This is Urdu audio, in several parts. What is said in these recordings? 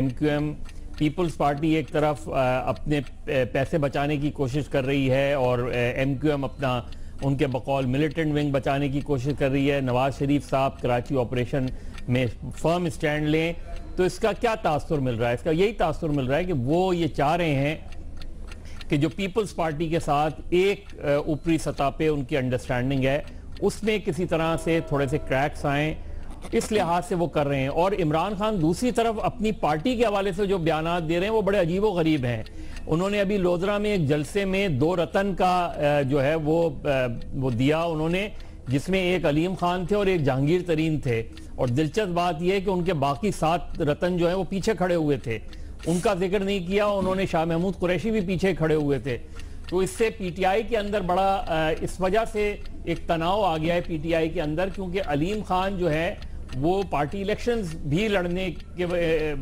MQM پیپلز پارٹی ایک طرف اپنے پیسے بچانے کی کوشش کر رہی ہے اور ایم کیو ایم اپنا ان کے بقول ملیٹنٹ ونگ بچانے کی کوشش کر رہی ہے، نواز شریف صاحب کراچی آپریشن میں فرم اسٹینڈ لیں، تو اس کا کیا تاثر مل رہا ہے؟ اس کا یہی تاثر مل رہا ہے کہ وہ یہ چاہ رہے ہیں کہ جو پیپلز پارٹی کے ساتھ ایک اوپری سطح پہ ان کی انڈرسٹینڈنگ ہے اس میں کسی طرح سے تھوڑے سے کریکس آئیں، اس لحاظ سے وہ کر رہے ہیں۔ اور عمران خان دوسری طرف اپنی پارٹی کے حوالے سے جو بیانات دے رہے ہیں وہ بڑے عجیب و غریب ہیں۔ انہوں نے ابھی لودھرا میں ایک جلسے میں 2 رتن کا جو ہے وہ دیا انہوں نے، جس میں ایک علیم خان تھے اور ایک جہانگیر ترین تھے، اور دلچسپ بات یہ ہے کہ ان کے باقی 7 رتن جو ہیں وہ پیچھے کھڑے ہوئے تھے، ان کا ذکر نہیں کیا۔ انہوں نے شاہ محمود قریشی بھی پیچھے کھڑے ہوئے تھے، تو اس سے پی ٹی آئی کے اندر بڑا اس وجہ سے ایک تناؤ آ گیا ہے پی ٹی آئی کے اندر، کیونکہ علیم خان جو ہے وہ پارٹی الیکشنز بھی لڑنے کے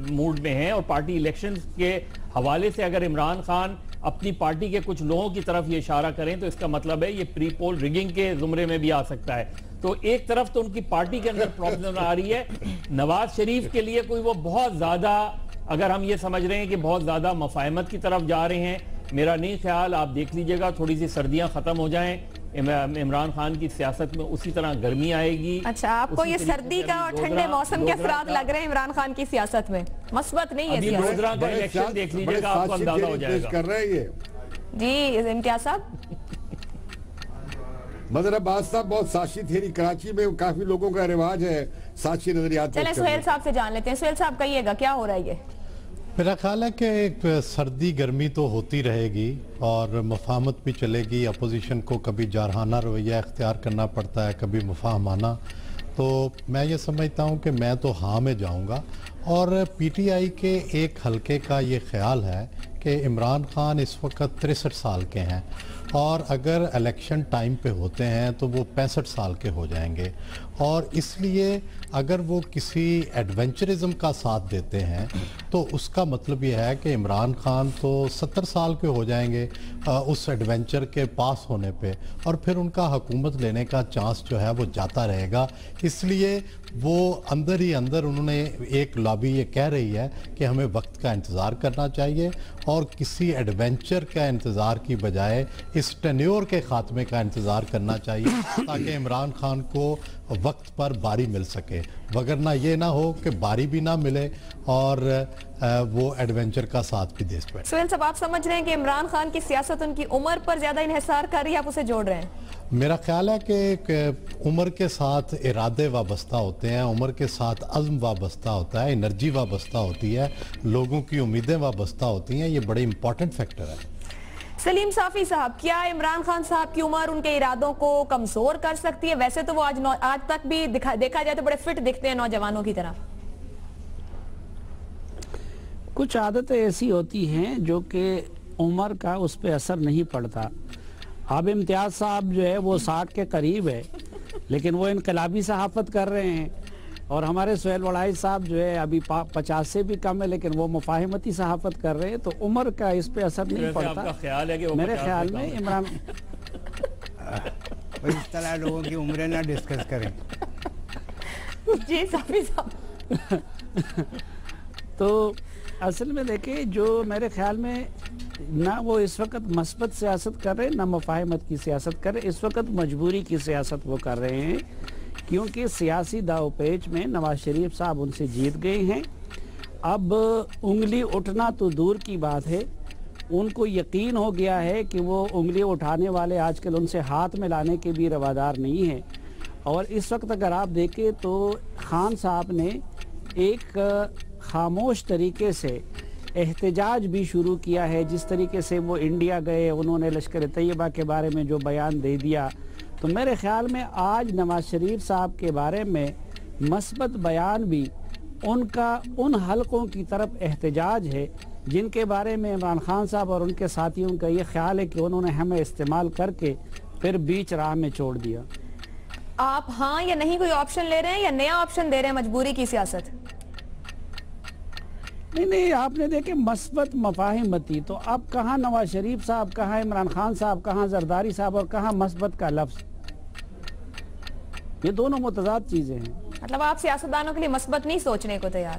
موڈ میں ہیں، اور پارٹی الیکشنز کے حوالے سے اگر عمران خان اپنی پارٹی کے کچھ لوگوں کی طرف یہ اشارہ کریں تو اس کا مطلب ہے یہ پری پول ریگنگ کے زمرے میں بھی آ سکتا ہے۔ تو ایک طرف تو ان کی پارٹی کے اندر پرابلم آ رہی ہے، نواز شریف کے لیے کوئی وہ بہت زیادہ، اگر ہم یہ سمجھ رہے ہیں کہ بہت زیادہ مفاہمت کی طرف جا رہے ہیں، میرا نہیں خیال، آپ دیکھ لیجئے گا تھوڑی سی سردیاں ختم ہو جائیں، عمران خان کی سیاست میں اسی طرح گرمی آئے گی۔ اچھا، آپ کو یہ سردی کا اور ٹھنڈے موسم کے اثرات لگ رہے ہیں عمران خان کی سیاست میں؟ مثبت نہیں ہے ابھی لودھرا کا الیکشن دیکھ لیجئے گا، آپ کو اندازہ ہو جائے گا۔ جی امتیاز صاحب۔ مظہر عباس صاحب، بہت ساشی تھیری کراچی میں کافی لوگوں کا رواج ہے ساشی نظریات۔ چلیں سہیل صاحب سے جان لیتے ہیں، سہیل صاحب کہیے گا کیا ہو رہا ہے یہ؟ میرا خیال ہے کہ ایک سردی گرمی تو ہوتی رہے گی اور مفاہمت بھی چلے گی، اپوزیشن کو کبھی جارحانہ رویہ اختیار کرنا پڑتا ہے، کبھی مفاہمانہ۔ تو میں یہ سمجھتا ہوں کہ میں تو ہاں میں جاؤں گا، اور پی ٹی آئی کے ایک حلقے کا یہ خیال ہے کہ عمران خان اس وقت 63 سال کے ہیں، اور اگر الیکشن ٹائم پہ ہوتے ہیں تو وہ 65 سال کے ہو جائیں گے، اور اس لیے اگر وہ کسی ایڈونچرزم کا ساتھ دیتے ہیں تو اس کا مطلب یہ ہے کہ عمران خان تو 70 سال کے ہو جائیں گے اس ایڈونچر کے پاس ہونے پہ، اور پھر ان کا حکومت لینے کا چانس جو ہے وہ جاتا رہے گا۔ اس لیے وہ اندر ہی اندر انہوں نے ایک لابی یہ کہہ رہی ہے کہ ہمیں وقت کا انتظار کرنا چاہیے اور کسی ایڈونچر کا انتظار کی بجائے اس ٹینیور کے خاتمے کا انتظار کرنا چاہیے تاکہ عمران خان کو وقت پر باری مل سکے، وگرنہ یہ نہ ہو کہ باری بھی نہ ملے اور وہ ایڈونچر کا ساتھ بھی دے سکے۔ سہیل صاحب، آپ سمجھ رہے ہیں کہ عمران خان کی سیاست ان کی عمر پر زیادہ انحصار کر رہی ہے، آپ اسے جوڑ رہے ہیں؟ میرا خیال ہے کہ عمر کے ساتھ ارادے وابستہ ہوتے ہیں، عمر کے ساتھ عزم وابستہ ہوتا ہے، انرجی وابستہ ہوتی ہے، لوگوں کی امیدیں وابستہ ہوتی ہیں، یہ بڑے امپورٹنٹ فیکٹر ہے۔ سلیم صافی صاحب، کیا عمران خان صاحب کی عمر ان کے ارادوں کو کمزور کر سکتی ہے؟ ویسے تو وہ آج تک بھی دیکھا جائے تو بڑے فٹ دکھتے ہیں نوجوانوں کی طرح۔ کچھ عادتیں ایسی ہوتی ہیں جو کہ عمر کا اس پہ اثر نہیں پڑتا۔ اب امتیاز صاحب جو ہے وہ 60 کے قریب ہے، لیکن وہ انقلابی صحافت کر رہے ہیں، اور ہمارے سہیل وڑائی صاحب جو ہے ابھی 50 سے بھی کم ہے لیکن وہ مفاہمتی صحافت کر رہے ہیں، تو عمر کا اس پہ اثر نہیں پڑتا۔ میرے خیال میں عمران اس طرح لوگوں کی عمریں نہ ڈسکس کریں۔ جی صافی صاحب۔ تو اصل میں دیکھیں، جو میرے خیال میں نہ وہ اس وقت مثبت سیاست کر رہے ہیں نہ مفاہمت کی سیاست کر رہے ہیں، اس وقت مجبوری کی سیاست وہ کر رہے ہیں، کیونکہ سیاسی داؤ پیچ میں نواز شریف صاحب ان سے جیت گئے ہیں۔ اب انگلی اٹھنا تو دور کی بات ہے، ان کو یقین ہو گیا ہے کہ وہ انگلی اٹھانے والے آج کل ان سے ہاتھ ملانے کے بھی روادار نہیں ہیں۔ اور اس وقت اگر آپ دیکھیں تو خان صاحب نے ایک خاموش طریقے سے احتجاج بھی شروع کیا ہے، جس طریقے سے وہ انڈیا گئے، انہوں نے لشکر طیبہ کے بارے میں جو بیان دے دیا، تو میرے خیال میں آج نواز شریف صاحب کے بارے میں مثبت بیان بھی ان کا ان حلقوں کی طرف احتجاج ہے جن کے بارے میں عمران خان صاحب اور ان کے ساتھیوں کا یہ خیال ہے کہ انہوں نے ہمیں استعمال کر کے پھر بیچ راہ میں چھوڑ دیا۔ آپ ہاں یا نہیں کوئی آپشن لے رہے ہیں یا نیا آپشن دے رہے ہیں مجبوری کی سیاست؟ نہیں، آپ نے دیکھیں مثبت مفاہمتی، تو اب کہاں نواز شریف صاحب، کہاں عمران خان صاحب، کہاں زرداری صاحب، اور کہاں مثبت کا لفظ؟ یہ دونوں متضاد چیزیں ہیں۔ مطلب آپ سیاستدانوں کے لیے مثبت نہیں سوچنے کو تیار؟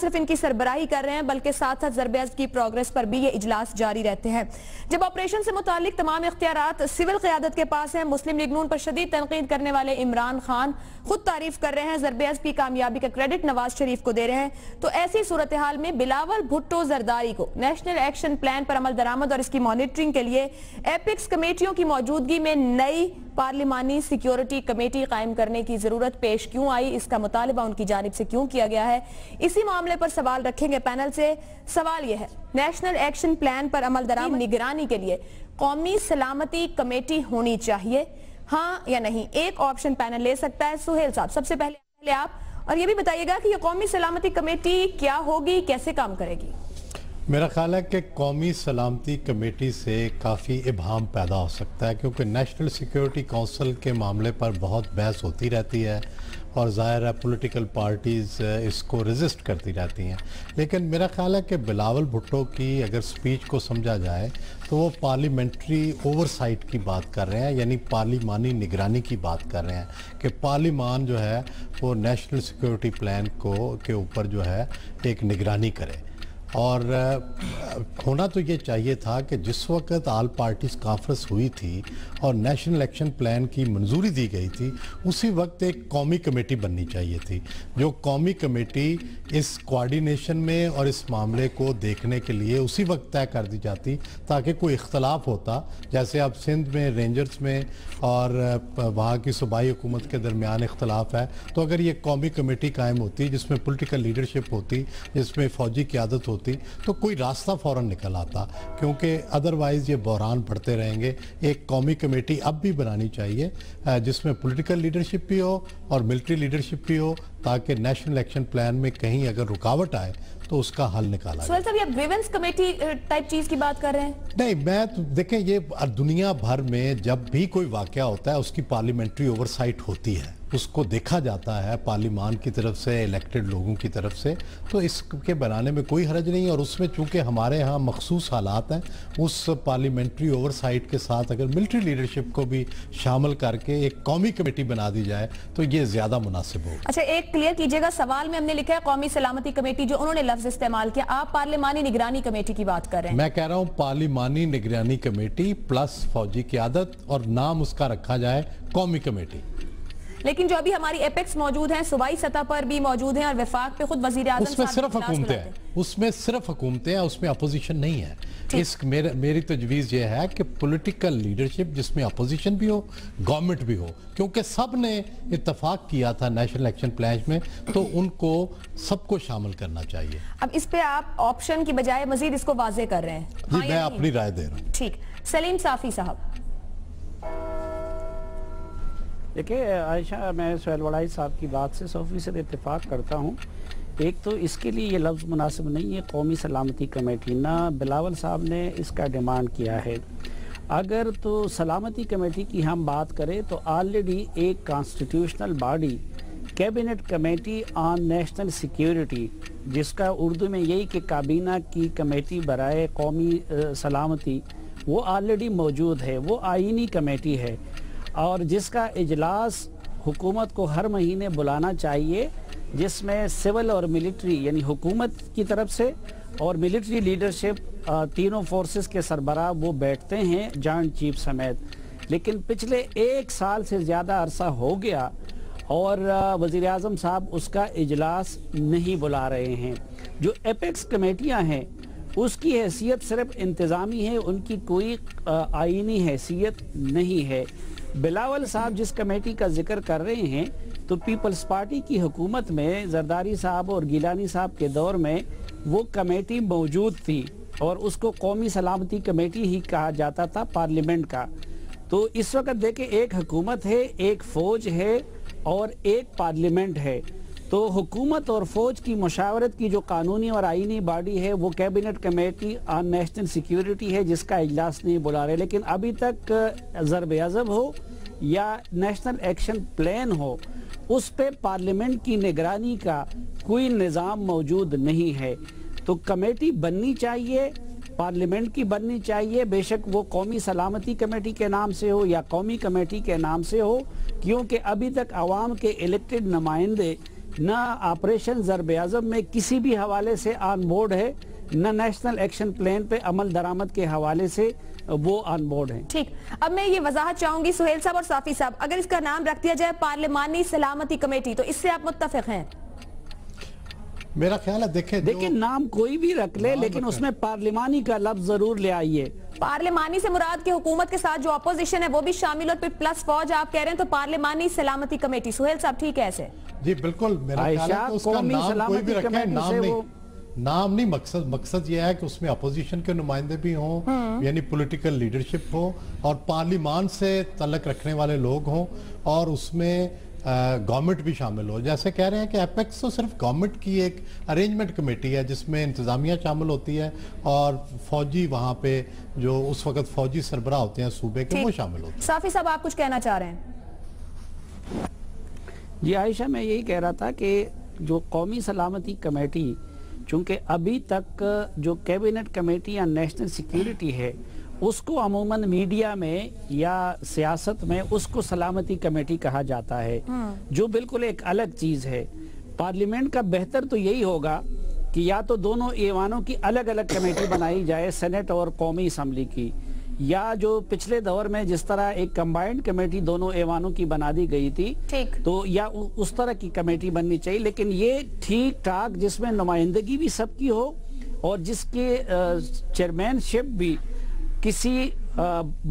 صرف ان کی سربراہی کر رہے ہیں بلکہ ساتھ ساتھ ضرب عضب کی پروگریس پر بھی یہ اجلاس جاری رہتے ہیں. جب آپریشن سے متعلق تمام اختیارات سول قیادت کے پاس ہیں، مسلم لیگ نون پر شدید تنقید کرنے والے عمران خان خود تعریف کر رہے ہیں، ضرب عضب کی کامیابی کا کریڈٹ نواز شریف کو دے رہے ہیں. تو ایسی صورتحال میں بلاول بھٹو زرداری کو نیشنل ایکشن پلان پر عمل درآمد اور اس کی مانیٹرنگ کے لیے ایپکس کمیٹیوں کی موجودگی میں نئی پارلیمانی سیکیورٹی کمیٹی قائم کرنے کی ضرورت پیش کیوں آئی؟ اس کا مطالبہ ان کی جانب سے کیوں کیا گیا ہے؟ اسی معاملے پر سوال رکھیں گے پینل سے. سوال یہ ہے، نیشنل ایکشن پلان پر عمل درآمد نگرانی کے لیے قومی سلامتی کمیٹی ہونی چاہیے، ہاں یا نہیں؟ ایک آپشن پینل لے سکتا ہے. سہیل صاحب سب سے پہلے آپ، اور یہ بھی بتائیے گا کہ یہ قومی سلامتی کمیٹی کیا ہوگی، کیسے کام کرے گی؟ میرا خیال ہے کہ قومی سلامتی کمیٹی سے کافی ابہام پیدا ہو سکتا ہے، کیونکہ نیشنل سیکیورٹی کونسل کے معاملے پر بہت بحث ہوتی رہتی ہے اور ظاہر ہے پولیٹیکل پارٹیز اس کو ریزسٹ کرتی رہتی ہیں. لیکن میرا خیال ہے کہ بلاول بھٹو کی اگر سپیچ کو سمجھا جائے تو وہ پارلیمنٹری اوورسائٹ کی بات کر رہے ہیں، یعنی پارلیمانی نگرانی کی بات کر رہے ہیں کہ پارلیمان جو ہے وہ نیشنل سیکیورٹی پلان کے اوپر جو ہے ایک نگرانی کرے. اور ہونا تو یہ چاہیے تھا کہ جس وقت آل پارٹیز کانفرنس ہوئی تھی اور نیشنل ایکشن پلان کی منظوری دی گئی تھی، اسی وقت ایک قومی کمیٹی بننی چاہیے تھی، جو قومی کمیٹی اس کوارڈینیشن میں اور اس معاملے کو دیکھنے کے لیے اسی وقت طے کر دی جاتی، تاکہ کوئی اختلاف ہوتا، جیسے اب سندھ میں رینجرز میں اور وہاں کی صوبائی حکومت کے درمیان اختلاف ہے، تو اگر یہ قومی کمیٹی قائم ہوتی جس میں پولیٹیکل لیڈرشپ ہوتی، جس میں فوجی قیادت ہوتی، تو کوئی راستہ فوراً نکل آتا، کیونکہ ادروائز یہ بحران بڑھتے رہیں گے. ایک قومی کمیٹی اب بھی بنانی چاہیے جس میں پولیٹیکل لیڈرشپ بھی ہو اور ملٹری لیڈرشپ بھی ہو، تاکہ نیشنل ایکشن پلان میں کہیں اگر رکاوٹ آئے تو اس کا حل نکالا جائے. سہیل صاحب، یہ گریونس کمیٹی ٹائپ چیز کی بات کر رہے ہیں؟ نہیں، میں دیکھیں یہ دنیا بھر میں جب بھی کوئی واقعہ ہوتا ہے اس کی پارلیمنٹری اوورسائٹ ہوتی ہے، اس کو دیکھا جاتا ہے پارلیمان کی طرف سے، الیکٹڈ لوگوں کی طرف سے، تو اس کے بنانے میں کوئی حرج نہیں. اور اس میں چونکہ ہمارے ہاں مخصوص حالات ہیں، اس پارلیمنٹری اوورسائٹ کے ساتھ اگر ملٹری لیڈرشپ کو بھی شامل کر کے ایک قومی کمیٹی بنا دی جائے تو یہ زیادہ مناسب ہوگا. اچھا، ایک کلیئر کیجئے گا، سوال میں ہم نے لکھا ہے قومی سلامتی کمیٹی، جو انہوں نے لفظ استعمال کیا، آپ پارلیمانی نگرانی کمیٹی کی بات کر رہے ہیں؟ میں کہہ رہا ہوں پارلیمانی نگرانی کمیٹی پلس فوجی قیادت، اور نام اس کا رکھا جائے قومی کمیٹی. لیکن جو ابھی ہماری ایپیکس موجود ہیں، صوبائی سطح پر بھی موجود ہیں، اور وفاق پہ خود وزیر اعظم اس میں صرف حکومتیں ہیں، اس میں اپوزیشن نہیں ہے. میری تجویز یہ ہے کہ پولیٹیکل لیڈرشپ جس میں اپوزیشن بھی ہو، گورنمنٹ بھی ہو، کیونکہ سب نے اتفاق کیا تھا نیشنل ایکشن پلان میں، تو ان کو سب کو شامل کرنا چاہیے. اب اس پہ آپ آپشن کی بجائے مزید اس کو واضح کر رہے ہیں؟ جی، میں اپنی رائے دے رہا ہوں. ٹھیک. سلیم صافی صاحب. دیکھیں عائشہ، میں سہیل وڑائی صاحب کی بات سے 100% اتفاق کرتا ہوں. ایک تو اس کے لیے یہ لفظ مناسب نہیں ہے قومی سلامتی کمیٹی، نہ بلاول صاحب نے اس کا ڈیمانڈ کیا ہے. اگر تو سلامتی کمیٹی کی ہم بات کریں تو آلریڈی ایک constitutional body cabinet committee on national security, جس کا اردو میں یہی کہ کابینہ کی کمیٹی برائے قومی سلامتی، وہ آلریڈی موجود ہے. وہ آئینی کمیٹی ہے اور جس کا اجلاس حکومت کو ہر مہینے بلانا چاہیے، جس میں سول اور ملٹری یعنی حکومت کی طرف سے اور ملٹری لیڈرشپ تینوں فورسز کے سربراہ وہ بیٹھتے ہیں جوائنٹ چیف سمیت. لیکن پچھلے 1 سال سے زیادہ عرصہ ہو گیا اور وزیر اعظم صاحب اس کا اجلاس نہیں بلا رہے ہیں. جو ایپیکس کمیٹیاں ہیں اس کی حیثیت صرف انتظامی ہے، ان کی کوئی آئینی حیثیت نہیں ہے. بلاول صاحب جس کمیٹی کا ذکر کر رہے ہیں تو پیپلز پارٹی کی حکومت میں زرداری صاحب اور گیلانی صاحب کے دور میں وہ کمیٹی موجود تھی اور اس کو قومی سلامتی کمیٹی ہی کہا جاتا تھا پارلیمنٹ کا. تو اس وقت دیکھیں ایک حکومت ہے، ایک فوج ہے اور ایک پارلیمنٹ ہے. تو حکومت اور فوج کی مشاورت کی جو قانونی اور آئینی باڈی ہے وہ cabinet committee on national security ہے، جس کا اجلاس نہیں بلا رہے. لیکن ابھی تک ضرب عضب ہو یا نیشنل ایکشن پلان ہو، اس پہ پارلیمنٹ کی نگرانی کا کوئی نظام موجود نہیں ہے. تو کمیٹی بننی چاہیے، پارلیمنٹ کی بننی چاہیے، بے شک وہ قومی سلامتی کمیٹی کے نام سے ہو یا قومی کمیٹی کے نام سے ہو، کیونکہ ابھی تک عوام کے الیکٹڈ نمائندے نہ آپریشن ضرب اعظم میں کسی بھی حوالے سے آن بورڈ ہے، نہ نیشنل ایکشن پلان پہ عمل درآمد کے حوالے سے وہ آن بورڈ ہیں۔ ٹھیک، اب میں یہ وضاحت چاہوں گی سہیل صاحب اور صافی صاحب، اگر اس کا نام رکھ دیا جائے پارلیمانی سلامتی کمیٹی تو اس سے آپ متفق ہیں؟ میرا خیال ہے دیکھیں نام کوئی بھی رکھ لے لیکن اس میں پارلیمانی کا لفظ ضرور لے آئیے۔ پارلیمانی سے مراد کی حکومت کے ساتھ جو اپوزیشن ہے وہ بھی شامل، اور پھر پلس فوج آپ کہہ رہے ہیں، تو پارلیمانی سلامتی کمیٹی۔ سہیل صاحب ٹھیک ہے ایسے؟ جی بالکل، میرا خیال ہے کہ اس کا نام کوئی بھی رکھے، نام نہیں، مقصد یہ ہے کہ اس میں اپوزیشن کے نمائندے بھی ہوں، یعنی پولیٹیکل لیڈرشپ ہو، اور پارلیمان سے تعلق رکھنے والے لوگ ہوں، اور اس میں گورنمنٹ بھی شامل ہو۔ جیسے کہہ رہے ہیں کہ ایپیکس تو صرف گورنمنٹ کی ایک ارینجمنٹ کمیٹی ہے جس میں انتظامیہ شامل ہوتی ہے اور فوجی وہاں پہ جو اس وقت فوجی سربراہ ہوتے ہیں صوبے کے وہ شامل ہوتے ہیں۔ صافی صاحب آپ کچھ کہنا چاہ رہے ہیں؟ جی عائشہ، میں یہی کہہ رہا تھا کہ جو قومی سلامتی کمیٹی، چونکہ ابھی تک جو کیبنٹ کمیٹی یا نیشنل سیکیورٹی ہے اس کو عموماً میڈیا میں یا سیاست میں اس کو سلامتی کمیٹی کہا جاتا ہے، جو بالکل ایک الگ چیز ہے۔ پارلیمنٹ کا بہتر تو یہی ہوگا کہ یا تو دونوں ایوانوں کی الگ الگ کمیٹی بنائی جائے، سینٹ اور قومی اسمبلی کی، یا جو پچھلے دور میں جس طرح ایک کمبائنڈ کمیٹی دونوں ایوانوں کی بنا دی گئی تھی تو یا اس طرح کی کمیٹی بننی چاہیے، لیکن یہ ٹھیک ٹھاک جس میں نمائندگی بھی سب کی ہو اور جس کے چیئرمین شپ بھی کسی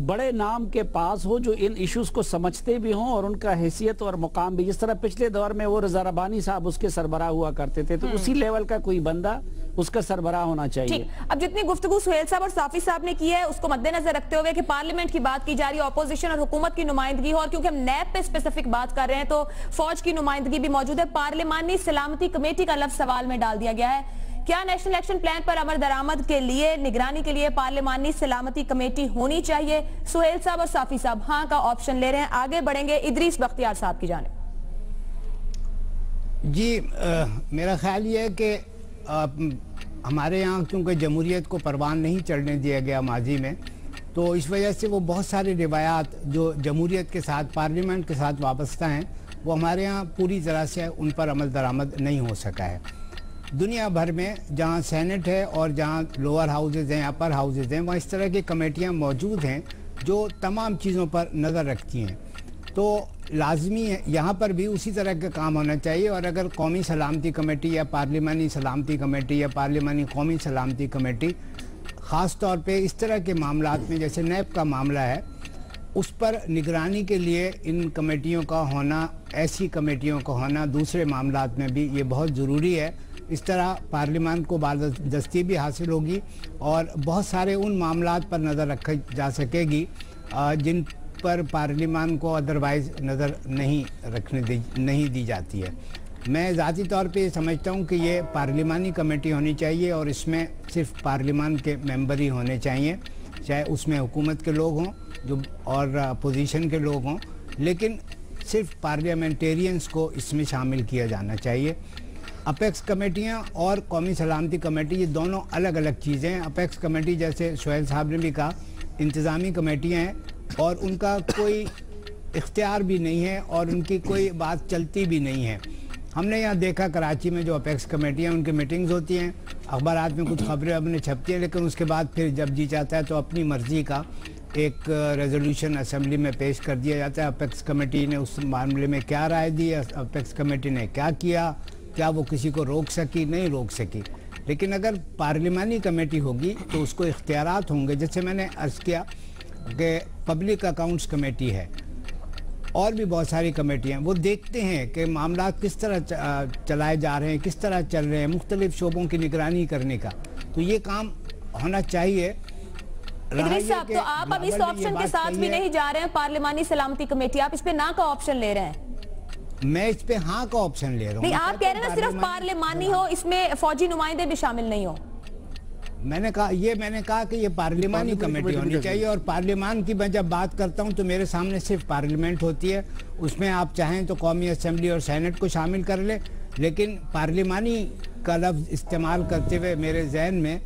بڑے نام کے پاس ہو جو ان ایشوز کو سمجھتے بھی ہوں اور ان کا حیثیت اور مقام بھی، جس طرح پچھلے دور میں وہ رضا ربانی صاحب اس کے سربراہ ہوا کرتے تھے، تو اسی لیول کا کوئی بندہ اس کا سربراہ ہونا چاہیے۔ اب جتنی گفتگو سہیل صاحب اور صافی صاحب نے کی ہے اس کو مد نظر رکھتے ہوئے کہ پارلیمنٹ کی بات کی جا رہی ہے، اپوزیشن اور حکومت کی نمائندگی ہو، اور کیونکہ ہم نیب پہ اسپیسیفک بات کر رہے ہیں تو فوج کی نمائندگی بھی موجود ہے، پارلیمانی سلامتی کمیٹی کا لفظ سوال میں ڈال دیا گیا ہے۔ کیا نیشنل ایکشن پلان پر عمل درآمد کے لیے نگرانی کے لیے پارلیمانی سلامتی کمیٹی ہونی چاہیے؟ سہیل صاحب اور صافی صاحب ہاں کا آپشن لے رہے ہیں، آگے بڑھیں گے ادریس بختیار صاحب کی جانب۔ جی میرا خیال یہ ہے کہ ہمارے یہاں چونکہ جمہوریت کو پروان نہیں چڑھنے دیا گیا ماضی میں، تو اس وجہ سے وہ بہت ساری روایات جو جمہوریت کے ساتھ پارلیمنٹ کے ساتھ وابستہ ہیں وہ ہمارے یہاں پوری طرح سے ان پر عمل درآمد نہیں ہو سکا ہے۔ دنیا بھر میں جہاں سینٹ ہے اور جہاں لوور ہاؤسز ہیں، اپر ہاؤسز ہیں، وہاں اس طرح کی کمیٹیاں موجود ہیں جو تمام چیزوں پر نظر رکھتی ہیں، تو لازمی ہے یہاں پر بھی اسی طرح کا کام ہونا چاہیے۔ اور اگر قومی سلامتی کمیٹی یا پارلیمانی سلامتی کمیٹی یا پارلیمانی قومی سلامتی کمیٹی خاص طور پہ اس طرح کے معاملات میں جیسے نیب کا معاملہ ہے اس پر نگرانی کے لیے ان کمیٹیوں کا ہونا، ایسی کمیٹیوں کا ہونا دوسرے معاملات میں بھی یہ بہت ضروری ہے۔ اس طرح پارلیمان کو بالادستی بھی حاصل ہوگی اور بہت سارے ان معاملات پر نظر رکھی جا سکے گی جن پر پارلیمان کو ادروائز نظر نہیں دی جاتی ہے۔ میں ذاتی طور پہ یہ سمجھتا ہوں کہ یہ پارلیمانی کمیٹی ہونی چاہیے اور اس میں صرف پارلیمان کے ممبر ہی ہونے چاہیے، چاہے اس میں حکومت کے لوگ ہوں اور اپوزیشن کے لوگ ہوں، لیکن صرف پارلیمنٹیرینز کو اس میں شامل کیا جانا چاہیے۔ اپیکس کمیٹیاں اور قومی سلامتی کمیٹی یہ دونوں الگ الگ چیزیں ہیں۔ اپیکس کمیٹی جیسے سہیل صاحب نے بھی کہا انتظامی کمیٹیاں ہیں اور ان کا کوئی اختیار بھی نہیں ہے اور ان کی کوئی بات چلتی بھی نہیں ہے۔ ہم نے یہاں دیکھا کراچی میں جو اپیکس کمیٹیاں ان کی میٹنگز ہوتی ہیں، اخبارات میں کچھ خبریں اپنے چھپتی ہیں، لیکن اس کے بعد پھر جب جی چاہتا ہے تو اپنی مرضی کا ایک ریزولوشن اسمبلی میں پیش کر دیا جاتا ہے۔ اپیکس کمیٹی نے اس معاملے میں کیا رائے دی، اپیکس کمیٹی نے کیا کیا، کیا وہ کسی کو روک سکی، نہیں روک سکی۔ لیکن اگر پارلیمانی کمیٹی ہوگی تو اس کو اختیارات ہوں گے، جیسے میں نے عرض کیا کہ پبلک اکاؤنٹس کمیٹی ہے اور بھی بہت ساری کمیٹیاں، وہ دیکھتے ہیں کہ معاملات کس طرح چلائے جا رہے ہیں، کس طرح چل رہے ہیں، مختلف شعبوں کی نگرانی کرنے کا، تو یہ کام ہونا چاہیے۔ ادریس صاحب تو آپ اب اس آپشن کے ساتھ بھی نہیں جا رہے ہیں، پارلیمانی سلامتی کمیٹی، آپ اس پہ نہ کا آپشن لے رہے ہیں؟ میں اس پہ ہاں کا آپشن لے رہا ہوں۔ نہیں، آپ کہہ رہے ہیں صرف پارلیمانی ہو، اس میں فوجی نمائندے بھی شامل نہیں ہو۔ میں نے کہا کہ یہ پارلیمانی کمیٹی ہونی چاہیے، اور پارلیمان کی میں جب بات کرتا ہوں تو میرے سامنے صرف پارلیمنٹ ہوتی ہے، اس میں آپ چاہیں تو قومی اسمبلی اور سینٹ کو شامل کر لیں، لیکن پارلیمانی کا لفظ استعمال کرتے ہوئے میرے ذہن میں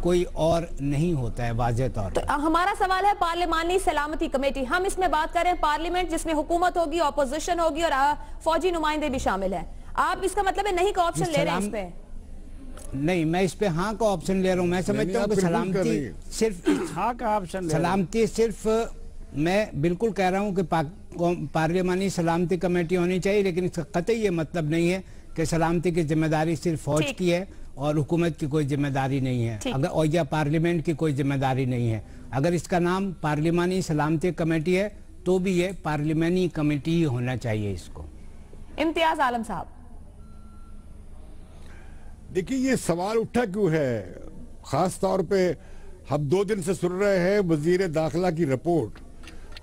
کوئی اور نہیں ہوتا ہے واضح طور پر۔ ہمارا سوال ہے پارلیمانی سلامتی کمیٹی، ہم اس میں بات کر رہے ہیں پارلیمنٹ جس میں حکومت ہوگی، اپوزیشن ہوگی اور فوجی نمائندے بھی شامل ہیں۔ آپ اس کا مطلب ہے نہیں کا آپشن لے رہے ہیں اس پہ؟ نہیں، میں اس پہ ہاں کا آپشن لے رہا ہوں. میں سمجھتا ہوں کہ سلامتی صرف ہاں کا آپشن سلامتی صرف میں بالکل کہہ رہا ہوں کہ پارلیمانی سلامتی کمیٹی ہونی چاہیے، لیکن اس کا قطعی یہ مطلب نہیں ہے کہ سلامتی کی ذمہ داری صرف فوج کی ہے اور حکومت کی کوئی ذمہ داری نہیں ہے، اور یا پارلیمنٹ کی کوئی ذمہ داری نہیں ہے. اگر اس کا نام پارلیمانی سلامتی کمیٹی ہے تو بھی یہ پارلیمانی کمیٹی ہی ہونا چاہیے اس کو. امتیاز عالم صاحب، دیکھیے یہ سوال اٹھا کیوں ہے؟ خاص طور پہ ہم 2 دن سے سن رہے ہیں وزیر داخلہ کی رپورٹ.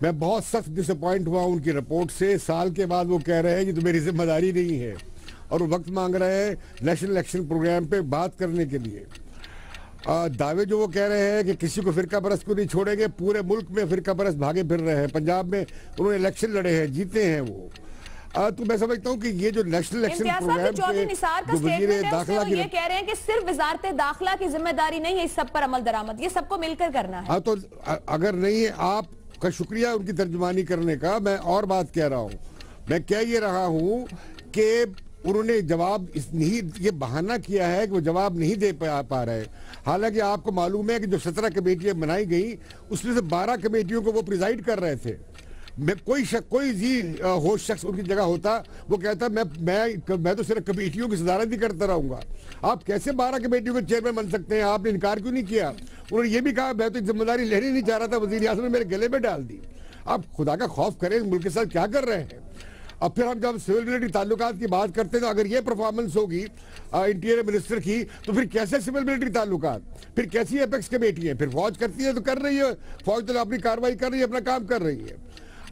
میں بہت سخت ڈس اپوائنٹ ہوا ان کی رپورٹ سے. سال کے بعد وہ کہہ رہے ہیں کہ تو میری ذمہ داری نہیں ہے، اور وہ وقت مانگ رہے ہیں نیشنل الیکشن پروگرام پہ بات کرنے کے لیے. دعوے جو وہ کہہ رہے ہیں کہ کسی کو فرقہ پرست کو نہیں چھوڑیں گے، پورے ملک میں فرقہ پرست بھاگے پھر رہے ہیں. پنجاب میں انہوں نے الیکشن لڑے ہیں، جیتے ہیں وہ. تو میں سمجھتا ہوں کہ یہ جو نیشنل الیکشن پروگرام جو وزیر داخلہ کی یہ کہہ رہے ہیں کہ صرف وزارت داخلہ کی ذمہ داری نہیں ہے اس سب پر عمل درآمد، یہ سب کو مل کر کرنا ہے. تو اگر نہیں ہے، آپ کا شکریہ ان کی ترجمانی کرنے کا. میں اور بات کہہ رہا ہوں، میں کہہ یہ رہا ہوں کہ انہوں نے جواب نہیں، یہ بہانہ کیا ہے کہ وہ جواب نہیں دے پا رہے. حالانکہ آپ کو معلوم ہے کہ جو 17 کمیٹیاں بنائی گئی اس میں سے 12 کمیٹیوں کو وہ پریزائیڈ کر رہے تھے. کوئی ہوش شخص ان کی جگہ ہوتا وہ کہتا میں تو صرف کمیٹیوں کی صدارت ہی کرتا رہوں گا. آپ کیسے 12 کمیٹیوں کے چیئرمین بن سکتے ہیں؟ آپ نے انکار کیوں نہیں کیا؟ انہوں نے یہ بھی کہا میں تو ذمہ داری لینے نہیں چاہ رہا تھا، وزیر اعظم نے میرے گلے میں ڈال دی. آپ خدا کا خوف کریں، ملک کے ساتھ کیا کر رہے ہیں؟ اب پھر ہم جب سول ملٹری تعلقات کی بات کرتے ہیں تو اگر یہ پرفارمنس ہوگی انٹیریئر منسٹر کی تو پھر کیسے سول ملٹری تعلقات؟ پھر کیسی ایپیکس کمیٹی ہے؟ پھر فوج کرتی ہے تو کر رہی ہے، فوج تو اپنی کارروائی کر رہی ہے، اپنا کام کر رہی ہے.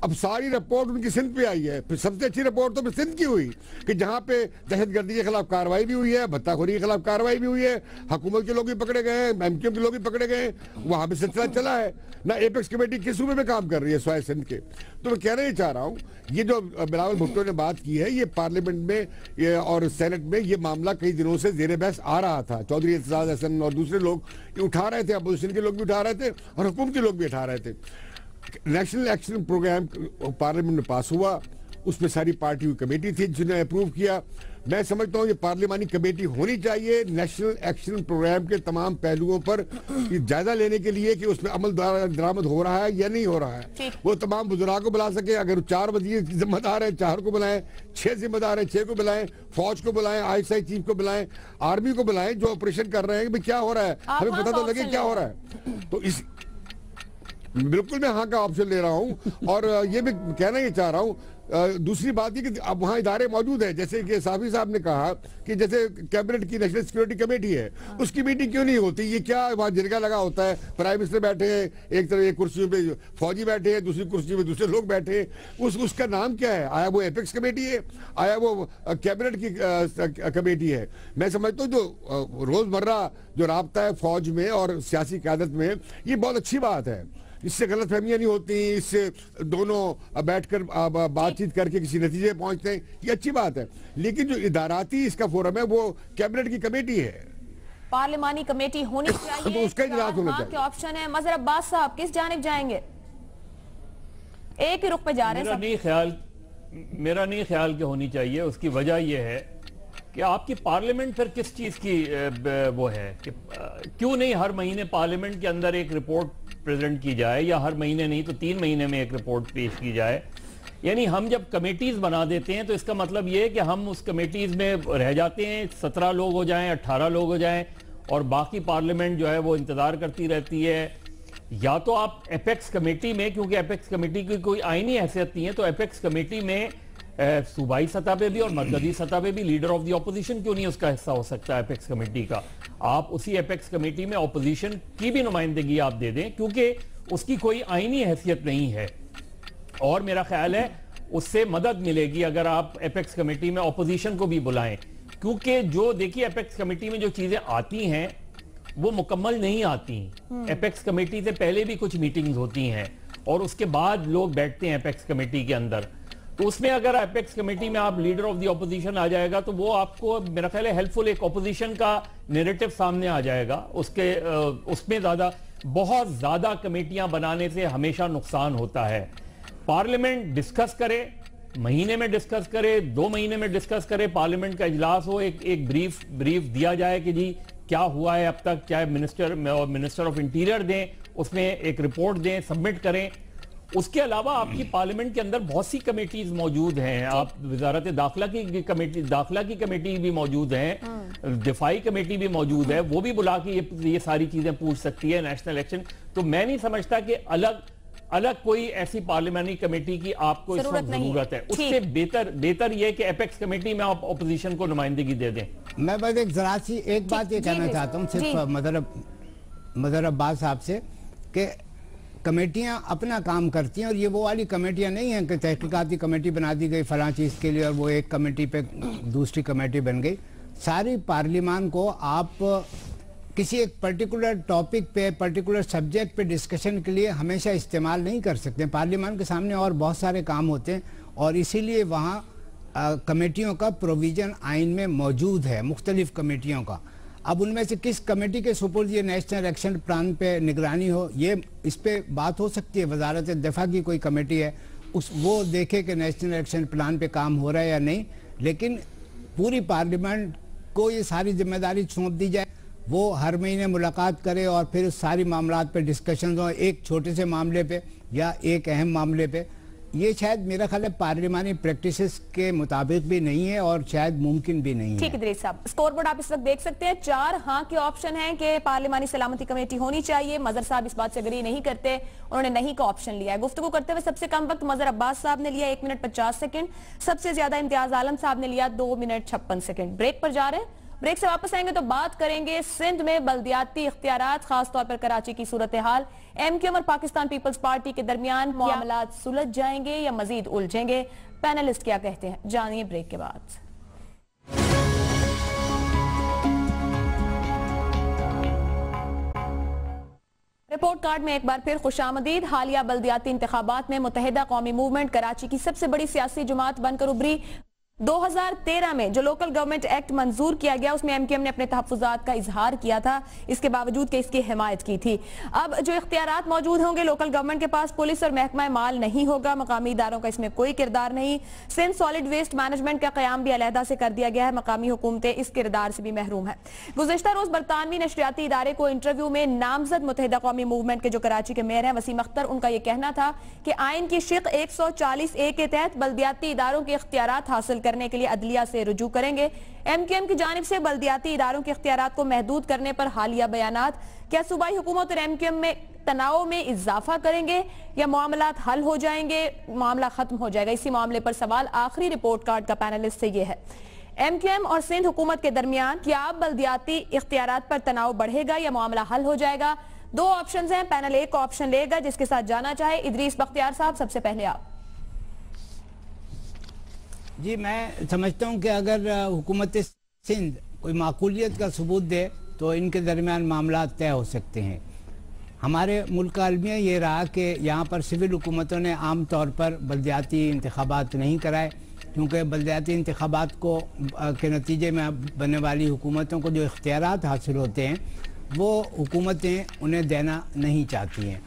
اب ساری رپورٹ ان کی سندھ پہ آئی ہے. پھر سب سے اچھی رپورٹ تو سندھ کی ہوئی کہ جہاں پہ دہشت گردی کے خلاف کارروائی بھی ہوئی ہے، بھتہ خوری کے خلاف کارروائی بھی ہوئی ہے، حکومت کے لوگ بھی پکڑے گئے ہیں، ایم کیو ایم کے لوگ بھی پکڑے گئے ہیں. وہاں پہ سلسلہ چلا ہے. نہ ایپیکس کمیٹی کس صوبے میں کام کر رہی ہے سوائے سندھ کے. تو میں کہنا یہ چاہ رہا ہوں، یہ جو بلاول بھٹو نے بات کی ہے، یہ پارلیمنٹ میں اور سینٹ میں یہ معاملہ کئی دنوں سے زیر بحث آ رہا تھا. چودھری اعتزاز احسن اور دوسرے لوگ اٹھا رہے تھے، اپوزیشن کے لوگ بھی اٹھا رہے تھے اور حکومتی لوگ بھی اٹھا رہے تھے. نیشنل ایکشن پروگرام پارلیمنٹ میں پاس ہوا، اس میں ساری پارٹیوں کی کمیٹی تھی جس نے اپروو کیا. میں سمجھتا ہوں یہ پارلیمانی کمیٹی ہونی چاہیے نیشنل ایکشن پروگرام کے تمام پہلوؤں پر جائزہ لینے کے لیے کہ اس میں عمل درآمد ہو رہا ہے یا نہیں ہو رہا ہے. وہ تمام وزراء کو بلا سکے. اگر 4 وزیر ذمہ دار ہیں 4 کو بلائیں، 6 ذمہ دار ہیں 6 کو بلائیں، فوج کو بلائیں، ISI چیف کو بلائیں، آرمی کو بلائیں جو آپریشن کر رہے ہیں کہ کیا ہو رہا ہے، ہمیں پتہ تو لگے کیا ہو رہا ہے. تو اس بالکل میں ہاں کا آپشن لے رہا ہوں. اور یہ بھی کہنا یہ چاہ رہا ہوں، دوسری بات یہ کہ اب وہاں ادارے موجود ہیں، جیسے کہ صافی صاحب نے کہا کہ جیسے کیبنٹ کی نیشنل سیکورٹی کمیٹی ہے، اس کی میٹنگ کیوں نہیں ہوتی؟ یہ کیا وہاں جرگہ لگا ہوتا ہے، پرائم منسٹر بیٹھے ہیں ایک طرف، ایک کرسی پہ فوجی بیٹھے ہیں، دوسری کرسی پہ دوسرے لوگ بیٹھے ہیں. اس کا نام کیا ہے؟ آیا وہ ایپیکس کمیٹی ہے؟ آیا وہ کیبنٹ کی کمیٹی ہے؟ میں سمجھتا ہوں جو روزمرہ جو رابطہ ہے فوج میں اور سیاسی قیادت میں، یہ بہت اچھی بات ہے. اس سے غلط فہمیاں نہیں ہوتی، اس سے دونوں بیٹھ کر بات چیت کر کے کسی نتیجے پہنچتے ہیں، یہ اچھی بات ہے. لیکن جو اداراتی اس کا فورم ہے وہ کیبنٹ کی کمیٹی ہے، پارلیمانی کمیٹی ہونی چاہیے. تو اس کا اجلاس ہونا چاہیے. کیا آپشن ہے؟ مظہر عباس صاحب کس جانب جائیں گے؟ ایک ہی رخ پہ جا رہے ہیں. میرا نہیں خیال کہ ہونی چاہیے. اس کی وجہ یہ ہے کہ آپ کی پارلیمنٹ پھر کس چیز کی وہ ہے کہ کیوں نہیں ہر مہینے پارلیمنٹ کے اندر ایک رپورٹ پریزنٹ کی جائے، یا ہر مہینے نہیں تو 3 مہینے میں ایک رپورٹ پیش کی جائے. یعنی ہم جب کمیٹیز بنا دیتے ہیں تو اس کا مطلب یہ ہے کہ ہم اس کمیٹیز میں رہ جاتے ہیں، 17 لوگ ہو جائیں، 18 لوگ ہو جائیں، اور باقی پارلیمنٹ جو ہے وہ انتظار کرتی رہتی ہے. یا تو آپ ایپیکس کمیٹی میں، کیونکہ ایپیکس کمیٹی کی کوئی آئینی حیثیت نہیں ہے، تو ایپیکس کمیٹی میں صوبائی سطح پہ بھی اور مرکزی سطح پہ بھی لیڈر آف دی اپوزیشن کیوں نہیں اس کا حصہ ہو سکتا ہے ایپیکس کمیٹی کا؟ آپ اسی ایپیکس کمیٹی میں اپوزیشن کی بھی نمائندگی آپ دے دیں، کیونکہ اس کی کوئی آئینی حیثیت نہیں ہے. اور میرا خیال ہے اس سے مدد ملے گی اگر آپ ایپیکس کمیٹی میں اپوزیشن کو بھی بلائیں. کیونکہ جو دیکھیے ایپیکس کمیٹی میں جو چیزیں آتی ہیں وہ مکمل نہیں آتی. ایپیکس کمیٹی سے پہلے بھی کچھ میٹنگز ہوتی ہیں اور اس کے بعد لوگ بیٹھتے ہیں ایپیکس کمیٹی کے اندر. تو اس میں اگر ایپیکس کمیٹی میں آپ لیڈر آف دی اپوزیشن آ جائے گا تو وہ آپ کو میرا خیال ہے ہیلپ فل ایک اپوزیشن کا نیریٹو سامنے آ جائے گا. اس میں بہت زیادہ کمیٹیاں بنانے سے ہمیشہ نقصان ہوتا ہے. پارلیمنٹ ڈسکس کرے، مہینے میں ڈسکس کرے, 2 مہینے میں ڈسکس کرے, پارلیمنٹ کا اجلاس ہو, ایک بریف دیا جائے کہ جی کیا ہوا ہے اب تک, چاہے منسٹر آف انٹیریئر دیں, اس میں ایک رپورٹ دیں, سبمٹ کریں. اس کے علاوہ آپ کی پارلیمنٹ کے اندر بہت سی کمیٹیز موجود ہیں, آپ وزارت داخلہ کی کمیٹی بھی موجود ہیں, دفاعی کمیٹی بھی موجود ہے, وہ بھی بلا کے یہ ساری چیزیں پوچھ سکتی ہے, نیشنل الیکشن. تو میں نہیں سمجھتا کہ الگ کوئی ایسی پارلیمانی کمیٹی کی آپ کو اس وقت ضرورت ہے. اس سے بہتر یہ کہ ایپیکس کمیٹی میں آپ اپوزیشن کو نمائندگی دے دیں. میں بس ایک ذرا سی ایک بات یہ کہنا چاہتا ہوں صرف مظہر عباس صاحب سے, کہ کمیٹیاں اپنا کام کرتی ہیں, اور یہ وہ والی کمیٹیاں نہیں ہیں کہ تحقیقاتی کمیٹی بنا دی گئی فلاں چیز کے لیے اور وہ ایک کمیٹی پہ دوسری کمیٹی بن گئی. ساری پارلیمان کو آپ کسی ایک پرٹیکولر ٹاپک پہ, پرٹیکولر سبجیکٹ پہ ڈسکشن کے لیے ہمیشہ استعمال نہیں کر سکتے. پارلیمان کے سامنے اور بہت سارے کام ہوتے ہیں, اور اسی لیے وہاں کمیٹیوں کا پروویژن آئین میں موجود ہے, مختلف کمیٹیوں کا. اب ان میں سے کس کمیٹی کے سپرد یہ نیشنل ایکشن پلان پہ نگرانی ہو, یہ اس پہ بات ہو سکتی ہے. وزارت دفاع کی کوئی کمیٹی ہے, وہ دیکھے کہ نیشنل ایکشن پلان پہ کام ہو رہا ہے یا نہیں, لیکن پوری پارلیمنٹ کو یہ ساری ذمہ داری سونپ دی جائے, وہ ہر مہینے ملاقات کرے اور پھر ساری معاملات پہ ڈسکشنز ہوں, ایک چھوٹے سے معاملے پہ یا ایک اہم معاملے پہ. یہ شاید میرا خیال ہے پارلیمانی پریکٹسز کے مطابق بھی نہیں ہے اور شاید ممکن بھی نہیں ہے. ٹھیک ہے ادریس صاحب, اسکور بورڈ آپ اس وقت دیکھ سکتے ہیں. 4 ہاں کے آپشن ہیں کہ پارلیمانی سلامتی کمیٹی ہونی چاہیے. مظہر صاحب اس بات سے اگری نہیں کرتے, انہوں نے نہیں کا آپشن لیا ہے. گفتگو کرتے ہوئے سب سے کم وقت مظہر عباس صاحب نے لیا 1 منٹ 50 سیکنڈ, سب سے زیادہ امتیاز عالم صاحب نے لیا 2 منٹ 56 سیکنڈ. بریک پر جا رہے ہیں, بریک سے واپس آئیں گے تو بات کریں گے سندھ میں بلدیاتی اختیارات, خاص طور پر کراچی کی صورتحال. ایم کیو ایم اور پاکستان پیپلز پارٹی کے درمیان معاملات سلجھ جائیں گے یا مزید الجھیں گے؟ پینلسٹ کیا کہتے ہیں, جانیے بریک کے بعد. رپورٹ کارڈ میں ایک بار پھر خوش آمدید. حالیہ بلدیاتی انتخابات میں متحدہ قومی موومنٹ کراچی کی سب سے بڑی سیاسی جماعت بن کر ابھری. 2013 میں جو لوکل گورنمنٹ ایکٹ منظور کیا گیا اس میں ایم کیو ایم نے اپنے تحفظات کا اظہار کیا تھا, اس کے باوجود کہ اس کی حمایت کی تھی. اب جو اختیارات موجود ہوں گے لوکل گورنمنٹ کے پاس, پولیس اور محکمہ مال نہیں ہوگا, مقامی اداروں کا اس میں کوئی کردار نہیں. سندھ سالڈ ویسٹ مینجمنٹ کا قیام بھی علیحدہ سے کر دیا گیا ہے, مقامی حکومتیں اس کردار سے بھی محروم ہیں. گزشتہ روز برطانوی نشریاتی ادارے کو انٹرویو میں نامزد متحدہ قومی موومنٹ کے جو کراچی کے میئر ہیں وسیم اختر, ان کا یہ کہنا تھا کہ آئین کی شق 140A کے تحت بلدیاتی اداروں کے اختیارات حاصل کرنے کے لیے عدلیہ سے رجوع کریں گے. ایم کیو ایم کی جانب سے بلدیاتی اداروں کے اختیارات کو محدود کرنے پر حالیہ بیانات کیا صوبائی حکومت اور ایم کیو ایم میں تناؤ میں اضافہ کریں گے یا معاملات حل ہو جائیں گے, معاملہ ختم ہو جائے گا؟ اسی معاملے پر سوال آخری رپورٹ کارڈ کا پینلسٹ سے یہ ہے. ایم کیو ایم اور سندھ حکومت کے درمیان کیا بلدیاتی اختیارات پر تناؤ بڑھے گا یا معاملہ حل ہو جائے گا؟ 2 آپشنز ہیں, پینل ایک آپشن لے گا جس کے ساتھ جانا چاہے. ادریس بختیار صاحب سب سے پہلے آپ. جی, میں سمجھتا ہوں کہ اگر حکومت سندھ کوئی معقولیت کا ثبوت دے تو ان کے درمیان معاملات طے ہو سکتے ہیں. ہمارے ملک کا المیہ یہ رہا کہ یہاں پر سول حکومتوں نے عام طور پر بلدیاتی انتخابات نہیں کرائے, کیونکہ بلدیاتی انتخابات کے نتیجے میں بننے والی حکومتوں کو جو اختیارات حاصل ہوتے ہیں وہ حکومتیں انہیں دینا نہیں چاہتی ہیں.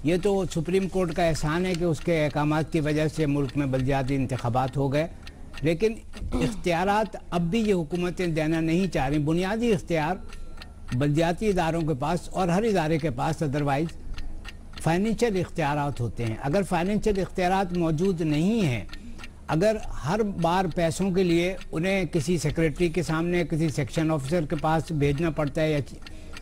یہ تو سپریم کورٹ کا احسان ہے کہ اس کے احکامات کی وجہ سے ملک میں بلدیاتی انتخابات ہو گئے, لیکن اختیارات اب بھی یہ حکومتیں دینا نہیں چاہ رہی. بنیادی اختیار بلدیاتی اداروں کے پاس اور ہر ادارے کے پاس ادروائز فائنینشیل اختیارات ہوتے ہیں. اگر فائنینشیل اختیارات موجود نہیں ہیں, اگر ہر بار پیسوں کے لیے انہیں کسی سیکریٹری کے سامنے, کسی سیکشن آفیسر کے پاس بھیجنا پڑتا ہے یا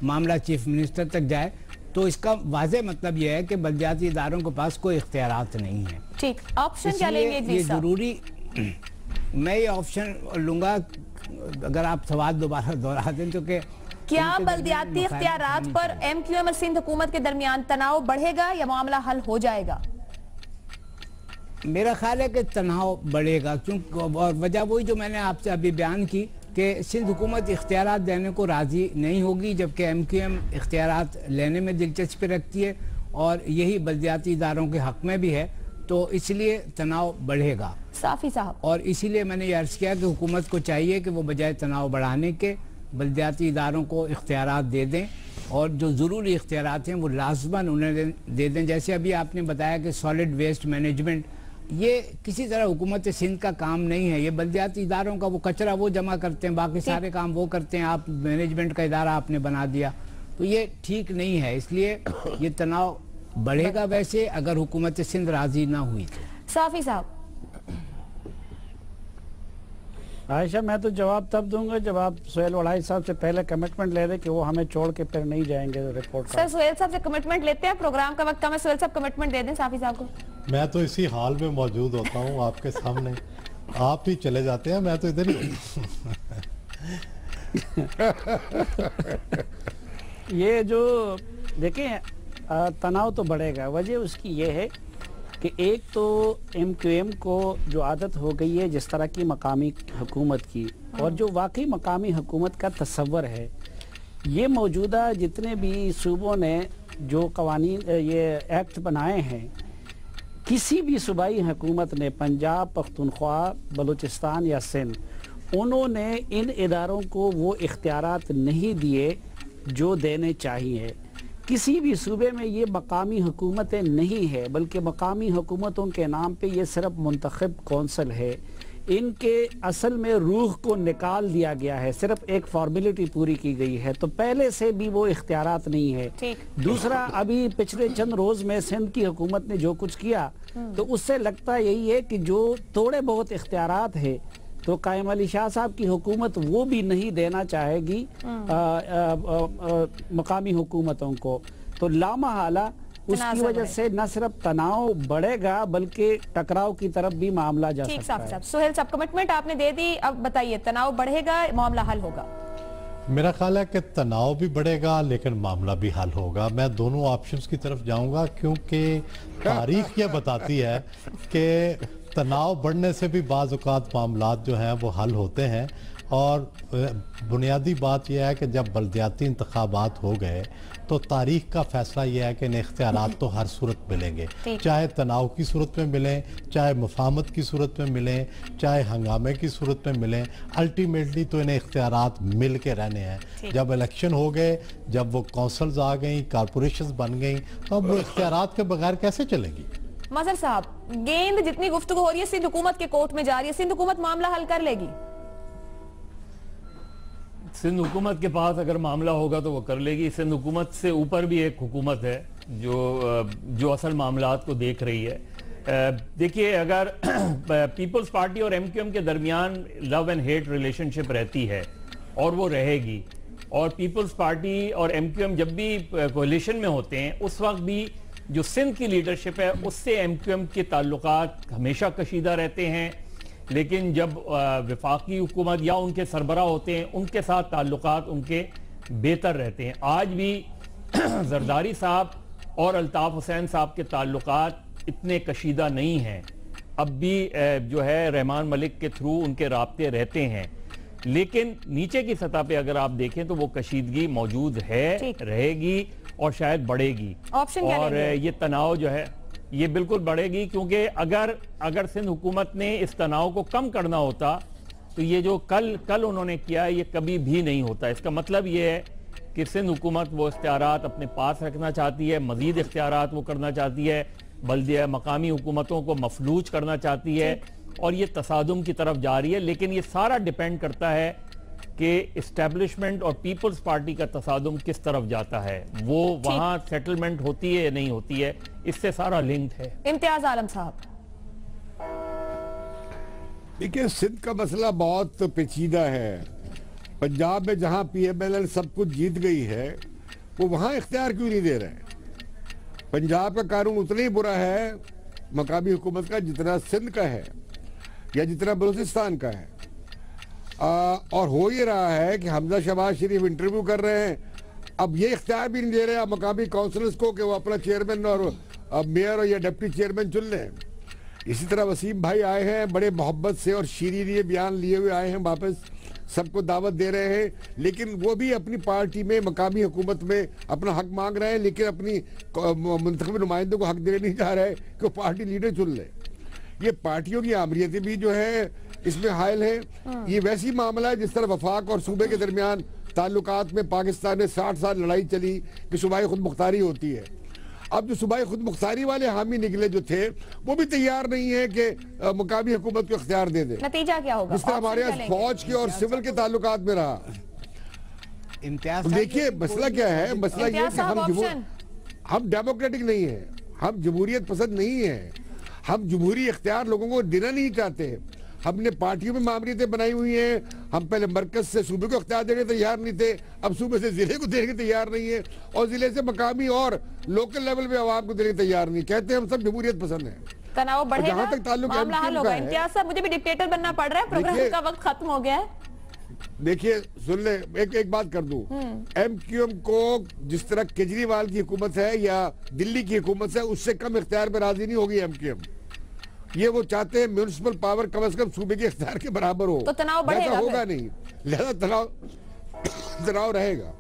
معاملہ چیف منسٹر تک جائے, تو اس کا واضح مطلب یہ ہے کہ بلدیاتی اداروں کے پاس کوئی اختیارات نہیں ہیں. ٹھیک, آپشن کیا لیں گے؟ یہ ضروری, میں یہ آپشن لوں گا اگر آپ سوال دوبارہ دہرا دیں تو, کہ کیا بلدیاتی اختیارات پر ایم کیو ایم اور سندھ حکومت کے درمیان تناؤ بڑھے گا یا معاملہ حل ہو جائے گا؟ میرا خیال ہے کہ تناؤ بڑھے گا, کیونکہ اور وجہ وہی جو میں نے آپ سے ابھی بیان کی کہ سندھ حکومت اختیارات دینے کو راضی نہیں ہوگی, جبکہ ایم کیو ایم اختیارات لینے میں دلچسپی رکھتی ہے اور یہی بلدیاتی اداروں کے حق میں بھی ہے, تو اس لیے تناؤ بڑھے گا. صافی صاحب, اور اسی لیے میں نے یہ عرض کیا کہ حکومت کو چاہیے کہ وہ بجائے تناؤ بڑھانے کے بلدیاتی اداروں کو اختیارات دے دیں, اور جو ضروری اختیارات ہیں وہ لازماً انہیں دے دیں. جیسے ابھی آپ نے بتایا کہ سالڈ ویسٹ مینجمنٹ یہ کسی طرح حکومت سندھ کا کام نہیں ہے. یہ بلدیاتی اداروں کا وہ کچرا وہ جمع کرتے ہیں, باقی سارے کام وہ کرتے ہیں. آپ مینجمنٹ کا ادارہ آپ نے بنا دیا, تو یہ ٹھیک نہیں ہے. اس لیے یہ تناؤ بڑھے گا ویسے اگر حکومت سندھ راضی نہ ہوئی تو. صافی صاحب. عائشہ, میں تو جواب تب دوں گا جب آپ سہیل وڑائی صاحب سے پہلے کمٹمنٹ لے لیں کہ وہ ہمیں چھوڑ کے پھر نہیں جائیں گے رپورٹ. سر سہیل صاحب سے کمٹمنٹ لیتے ہیں, پروگرام کا وقت کم ہے, سہیل صاحب کمٹمنٹ دے دیں صافی صاحب کو. میں تو اسی حال میں موجود ہوتا ہوں آپ کے سامنے, آپ ہی چلے جاتے ہیں, میں تو ادھر ہی یہ جو دیکھیں تناؤ تو بڑھے گا. وجہ اس کی یہ ہے کہ ایک تو ایم کیو ایم کو جو عادت ہو گئی ہے جس طرح کی مقامی حکومت کی, اور جو واقعی مقامی حکومت کا تصور ہے, یہ موجودہ جتنے بھی صوبوں نے جو قوانین یہ ایکٹ بنائے ہیں, کسی بھی صوبائی حکومت نے, پنجاب, پختونخوا, بلوچستان یا سندھ, انہوں نے ان اداروں کو وہ اختیارات نہیں دیے جو دینے چاہیے. کسی بھی صوبے میں یہ مقامی حکومتیں نہیں ہے, بلکہ مقامی حکومتوں کے نام پہ یہ صرف منتخب کونسل ہے. ان کے اصل میں روح کو نکال دیا گیا ہے, صرف ایک فارمیلٹی پوری کی گئی ہے. تو پہلے سے بھی وہ اختیارات نہیں ہے. دوسرا, ابھی پچھلے چند روز میں سندھ کی حکومت نے جو کچھ کیا, تو اس سے لگتا یہی ہے کہ جو تھوڑے بہت اختیارات ہے تو قائم علی شاہ صاحب کی حکومت وہ بھی نہیں دینا چاہے گی مقامی حکومتوں کو. تو لامحالہ اس کی وجہ سے نہ صرف تناؤ بڑھے گا بلکہ ٹکراؤ کی طرف بھی معاملہ جا سکتا ہے. سہیل صاحب کمٹمنٹ آپ نے دے دی, اب بتائیے تناؤ بڑھے گا, معاملہ حل ہوگا؟ میرا خیال ہے کہ تناؤ بھی بڑھے گا لیکن معاملہ بھی حل ہوگا. میں دونوں آپشنز کی طرف جاؤں گا کیونکہ تاریخ یہ بتاتی ہے کہ تناؤ بڑھنے سے بھی بعض اوقات معاملات جو ہیں وہ حل ہوتے ہیں. اور بنیادی بات یہ ہے کہ جب بلدیاتی انتخابات ہو گئے تو تاریخ کا فیصلہ یہ ہے کہ ان اختیارات تو ہر صورت ملیں گے, چاہے تناؤ کی صورت میں ملیں, چاہے مفاہمت کی صورت میں ملیں, چاہے ہنگامے کی صورت میں ملیں, الٹیمیٹلی تو انہیں اختیارات مل کے رہنے ہیں. جب الیکشن ہو گئے, جب وہ کونسلز آ گئیں, کارپوریشنز بن گئیں, تو اب وہ اختیارات کے بغیر کیسے چلیں گی؟ مظہر صاحب, گیند جتنی گفتگو ہو رہی ہے سندھ حکومت کے کوٹ میں جا رہی ہے, سندھ حکومت معاملہ حل کر لے گی؟ سندھ حکومت کے پاس اگر معاملہ ہوگا تو وہ کر لے گی. سندھ حکومت سے اوپر بھی ایک حکومت ہے جو اصل معاملات کو دیکھ رہی ہے. دیکھیے, اگر پیپلز پارٹی اور ایم کیو ایم کے درمیان لو اینڈ ہیٹ ریلیشن شپ رہتی ہے اور وہ رہے گی, اور پیپلز پارٹی اور ایم کیو ایم جب بھی کولیشن میں ہوتے ہیں اس وقت بھی جو سندھ کی لیڈرشپ ہے اس سے ایم کیو ایم کے تعلقات ہمیشہ کشیدہ رہتے ہیں, لیکن جب وفاقی حکومت یا ان کے سربراہ ہوتے ہیں ان کے ساتھ تعلقات ان کے بہتر رہتے ہیں. آج بھی زرداری صاحب اور الطاف حسین صاحب کے تعلقات اتنے کشیدہ نہیں ہیں, اب بھی جو ہے رحمان ملک کے تھرو ان کے رابطے رہتے ہیں, لیکن نیچے کی سطح پہ اگر آپ دیکھیں تو وہ کشیدگی موجود ہے, رہے گی اور شاید بڑھے گی. اور یہ تناؤ جو ہے یہ بالکل بڑھے گی, کیونکہ اگر سندھ حکومت نے اس تناؤ کو کم کرنا ہوتا تو یہ جو کل انہوں نے کیا ہے یہ کبھی بھی نہیں ہوتا. اس کا مطلب یہ ہے کہ سندھ حکومت وہ اختیارات اپنے پاس رکھنا چاہتی ہے, مزید اختیارات وہ کرنا چاہتی ہے, بلدیہ مقامی حکومتوں کو مفلوج کرنا چاہتی ہے, اور یہ تصادم کی طرف جا رہی ہے. لیکن یہ سارا ڈیپینڈ کرتا ہے کہ اسٹیبلشمنٹ اور پیپلز پارٹی کا تصادم کس طرف جاتا ہے, وہ وہاں سیٹلمنٹ ہوتی ہے یا نہیں ہوتی ہے, اس سے سارا لنکڈ ہے. امتیاز عالم صاحب, دیکھیں سندھ کا مسئلہ بہت پیچیدہ ہے. پنجاب میں جہاں پی ایم ایل ایل سب کچھ جیت گئی ہے وہ وہاں اختیار کیوں نہیں دے رہے؟ پنجاب کا قانون اتنا ہی برا ہے مقامی حکومت کا جتنا سندھ کا ہے یا جتنا بلوچستان کا ہے. اور ہو یہ رہا ہے کہ حمزہ شہباز شریف انٹرویو کر رہے ہیں, اب یہ اختیار بھی نہیں دے رہے مقامی کونسلز کو کہ وہ اپنا چیئرمین اور میئر یا ڈپٹی چیئرمین چن لیں. اسی طرح وسیم بھائی آئے ہیں بڑے محبت سے اور شیرینی بیان لیے ہوئے آئے ہیں واپس, سب کو دعوت دے رہے ہیں, لیکن وہ بھی اپنی پارٹی میں مقامی حکومت میں اپنا حق مانگ رہے ہیں, لیکن اپنی منتخب نمائندوں کو حق دینے نہیں جا رہے کہ وہ پارٹی لیڈر چن لے. یہ پارٹیوں کی آمریتیں بھی جو ہے اس میں حائل ہے. یہ ویسی معاملہ ہے جس طرح وفاق اور صوبے کے درمیان تعلقات میں پاکستان میں 60 سال لڑائی چلی کہ صوبائی خود مختاری ہوتی ہے. اب جو صوبائی خود مختاری والے حامی نکلے جو تھے وہ بھی تیار نہیں ہے کہ مقامی حکومت کو اختیار دے دے. نتیجہ کیا ہوگا؟ جس طرح ہمارے یہاں فوج کے اور سول کے تعلقات میں رہا. دیکھیے مسئلہ کیا ہے, مسئلہ یہ کہ ہم ڈیموکریٹک نہیں ہیں, ہم جمہوریت پسند نہیں ہیں, ہم جمہوری اختیار لوگوں کو دینا نہیں چاہتے. ہم نے پارٹیوں میں معاملیتیں بنائی ہوئی ہیں. ہم پہلے مرکز سے صوبے کو اختیار دینے تیار نہیں تھے, اب صوبے سے ضلع کو دینے تیار نہیں ہے, اور ضلع سے مقامی اور لوکل لیول پہ عوام کو دینے تیار نہیں. کہتے ہیں ہم سب جمہوریت پسند ہیں. تناؤ بڑھے گا, جہاں تک تعلق معاملہ حل ہوگا. امتیاز صاحب مجھے بھی ڈکٹیٹر بننا پڑ رہا ہے, پروگرام کا وقت ختم ہو گیا ہے. دیکھیے سن لیں, ایک بات کر دوں, ایم کیو ایم کو جس طرح کیجریوال کی حکومت ہے یا دلی کی حکومت ہے اس سے کم اختیار پہ راضی نہیں ہوگی ایم کیو ایم. یہ وہ چاہتے ہیں میونسپل پاور کم از کم صوبے کے اختیار کے برابر ہو, تو تناؤ بڑھے گا, ہوگا نہیں, لہذا تناؤ رہے گا.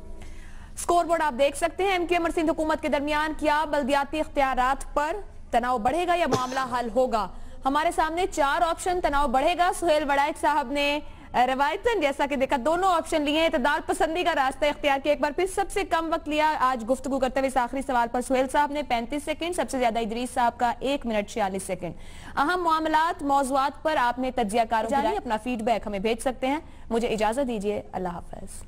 سکور بورڈ آپ دیکھ سکتے ہیں. ایم کیو ایم اور سندھ حکومت کے درمیان کیا بلدیاتی اختیارات پر تناؤ بڑھے گا یا معاملہ حل ہوگا؟ ہمارے سامنے 4 آپشن. تناؤ بڑھے گا, سہیل وڑائچ صاحب نے روایتاً جیسا کہ دیکھا دونوں آپشن لیے ہیں. اعتدال پسندی کا راستہ اختیار کیا. ایک بار پھر سب سے کم وقت لیا آج گفتگو کرتے ہوئے اس آخری سوال پر سہیل صاحب نے 35 سیکنڈ, سب سے زیادہ ادریس صاحب کا 1 منٹ 46 سیکنڈ. اہم معاملات موضوعات پر آپ نے تجزیہ کاروں کی اپنا فیڈ بیک ہمیں بھیج سکتے ہیں. مجھے اجازت دیجیے, اللہ حافظ.